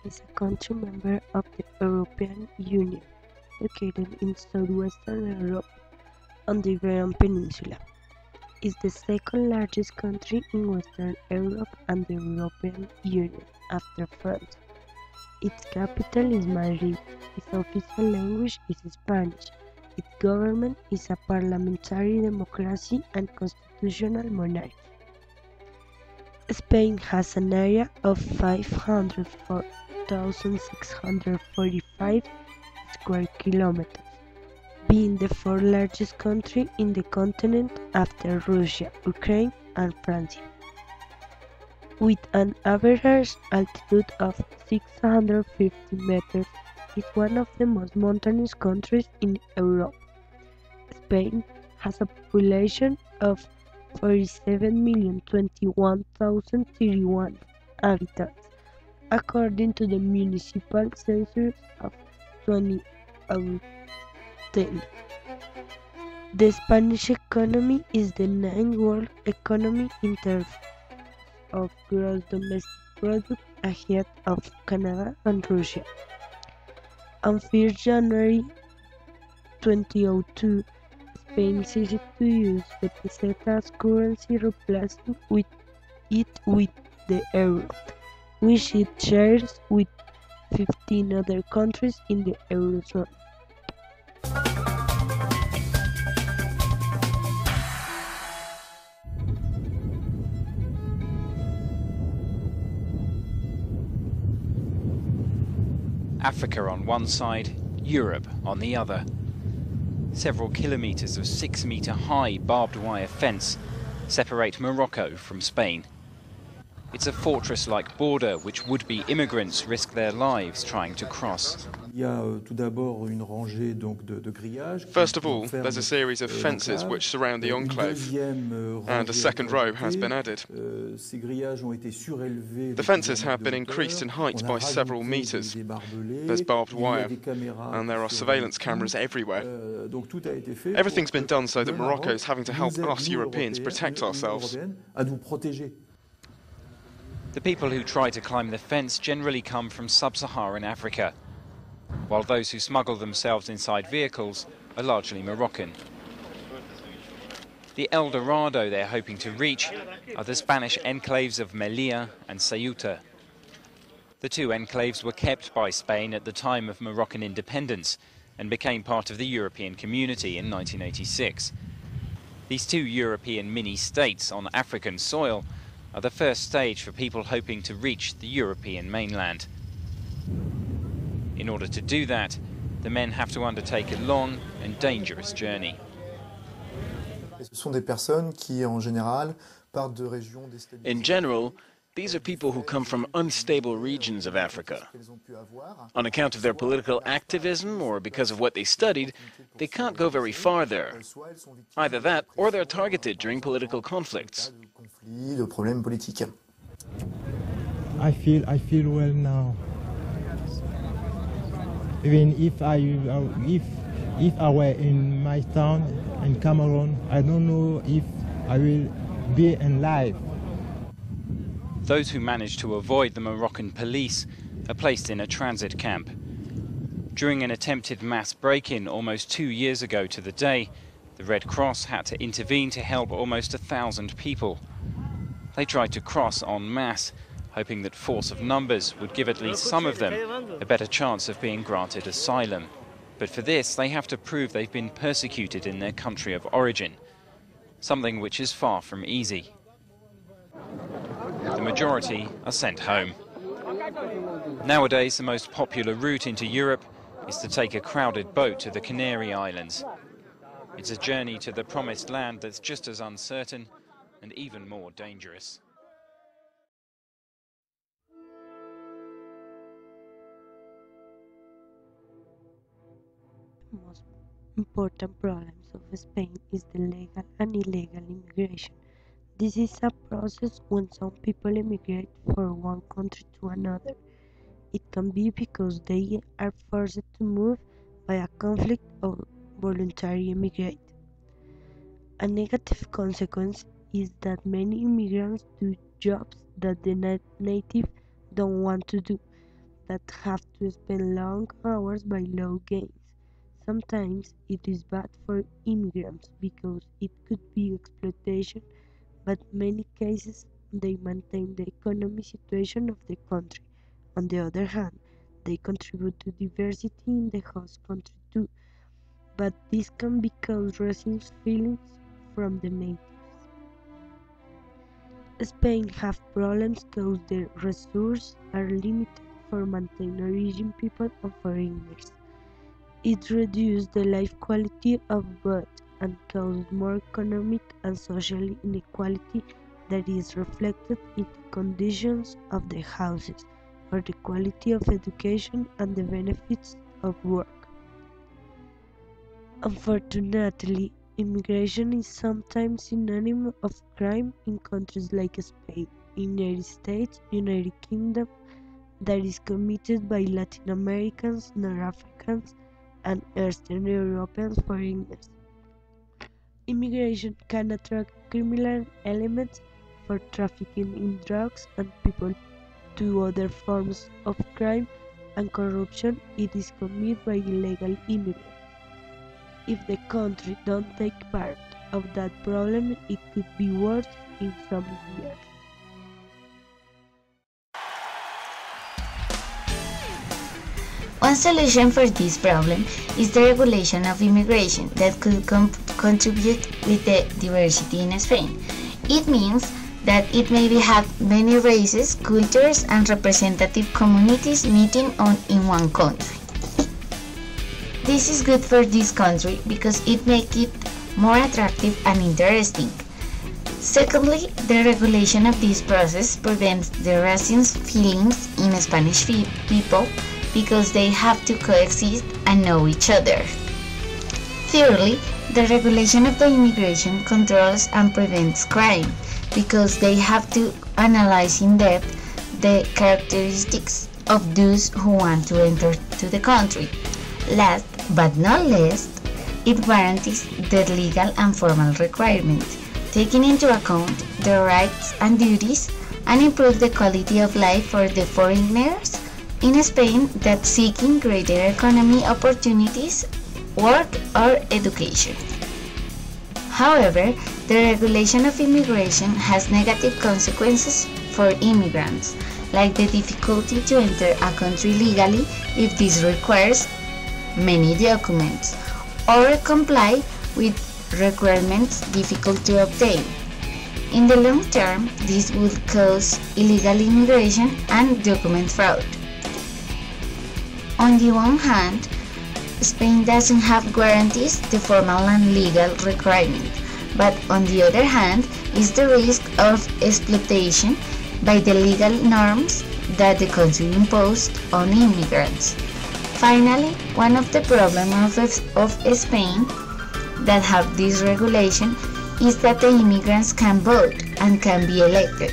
is a country member of the European Union, located in southwestern Europe on the Iberian Peninsula. It is the second largest country in Western Europe and the European Union, after France. Its capital is Madrid. Its official language is Spanish. Its government is a parliamentary democracy and constitutional monarchy. Spain has an area of 504,645 square kilometers, being the fourth largest country in the continent after Russia, Ukraine, and France. With an average altitude of 650 meters, it is one of the most mountainous countries in Europe. Spain has a population of 47,021,031 inhabitants, according to the municipal census of 2010. The Spanish economy is the ninth world economy in terms of gross domestic product, ahead of Canada and Russia. On 1st January 2002, Spain ceased to use the peseta as currency, replacing it with the euro, which it shares with 15 other countries in the Eurozone. Africa on one side, Europe on the other. Several kilometers of 6-meter-high barbed wire fence separate Morocco from Spain. It's a fortress-like border which would-be immigrants risk their lives trying to cross. First of all, there's a series of fences which surround the enclave, and a second row has been added. The fences have been increased in height by several meters. There's barbed wire, and there are surveillance cameras everywhere. Everything's been done so that Morocco is having to help us Europeans protect ourselves. The people who try to climb the fence generally come from sub-Saharan Africa, while those who smuggle themselves inside vehicles are largely Moroccan. The El Dorado they're hoping to reach are the Spanish enclaves of Melilla and Ceuta. The two enclaves were kept by Spain at the time of Moroccan independence and became part of the European community in 1986. These two European mini-states on African soil are the first stage for people hoping to reach the European mainland. In order to do that, the men have to undertake a long and dangerous journey. In general, these are people who come from unstable regions of Africa. On account of their political activism or because of what they studied, they can't go very far there. Either that or they're targeted during political conflicts. I feel well now. Even if I were in my town in Cameroon, I don't know if I will be alive. Those who manage to avoid the Moroccan police are placed in a transit camp. During an attempted mass break-in almost 2 years ago to the day, the Red Cross had to intervene to help almost 1,000 people. They tried to cross en masse, hoping that force of numbers would give at least some of them a better chance of being granted asylum. But for this, they have to prove they've been persecuted in their country of origin, something which is far from easy. The majority are sent home. Nowadays, the most popular route into Europe is to take a crowded boat to the Canary Islands. It's a journey to the promised land that's just as uncertain and even more dangerous. The most important problems of Spain is the legal and illegal immigration. This is a process when some people immigrate from one country to another. It can be because they are forced to move by a conflict or voluntary immigrate. A negative consequence is that many immigrants do jobs that the native don't want to do. that have to spend long hours by low gains. Sometimes it is bad for immigrants because it could be exploitation, but in many cases they maintain the economic situation of the country. On the other hand, they contribute to diversity in the host country too, but this can cause resistance feelings from the natives. Spain have problems because the resources are limited for maintaining origin people and foreigners. It reduces the life quality of both and causes more economic and social inequality that is reflected in the conditions of the houses, or the quality of education and the benefits of work. Unfortunately, immigration is sometimes synonymous of crime in countries like Spain, United States, United Kingdom, that is committed by Latin Americans, North Africans, and Eastern European foreigners. Immigration can attract criminal elements for trafficking in drugs and people to other forms of crime and corruption. It is committed by illegal immigrants. If the country don't take part of that problem, it could be worse in some years. One solution for this problem is the regulation of immigration that could contribute with the diversity in Spain. It means that it maybe have many races, cultures, and representative communities meeting in one country. This is good for this country because it makes it more attractive and interesting. Secondly, the regulation of this process prevents the racist feelings in Spanish people because they have to coexist and know each other. Thirdly, the regulation of the immigration controls and prevents crime because they have to analyze in depth the characteristics of those who want to enter to the country. Last but not least, it guarantees the legal and formal requirements, taking into account the rights and duties, and improve the quality of life for the foreigners in Spain that seeking greater economic opportunities, work, or education. However, the regulation of immigration has negative consequences for immigrants, like the difficulty to enter a country legally if this requires many documents, or comply with requirements difficult to obtain. In the long term, this would cause illegal immigration and document fraud. On the one hand, Spain doesn't have guarantees the formal and legal requirement, but on the other hand is the risk of exploitation by the legal norms that the country imposed on immigrants. Finally, one of the problems of Spain that have this regulation is that the immigrants can vote and can be elected.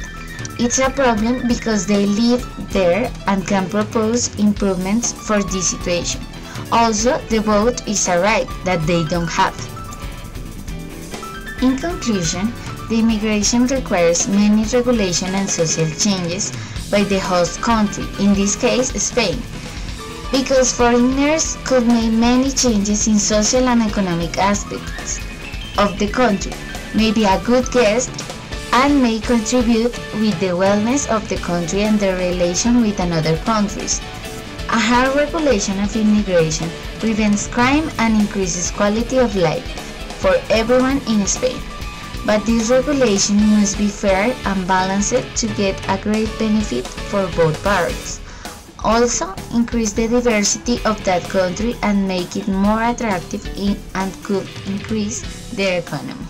It's a problem because they live there and can propose improvements for this situation. Also, the vote is a right that they don't have. In conclusion, the immigration requires many regulation and social changes by the host country, in this case Spain, because foreigners could make many changes in social and economic aspects of the country, may be a good guest, and may contribute with the wellness of the country and the relation with another countries. A hard regulation of immigration prevents crime and increases quality of life for everyone in Spain. But this regulation must be fair and balanced to get a great benefit for both parties. Also, increase the diversity of that country and make it more attractive and could increase their economy.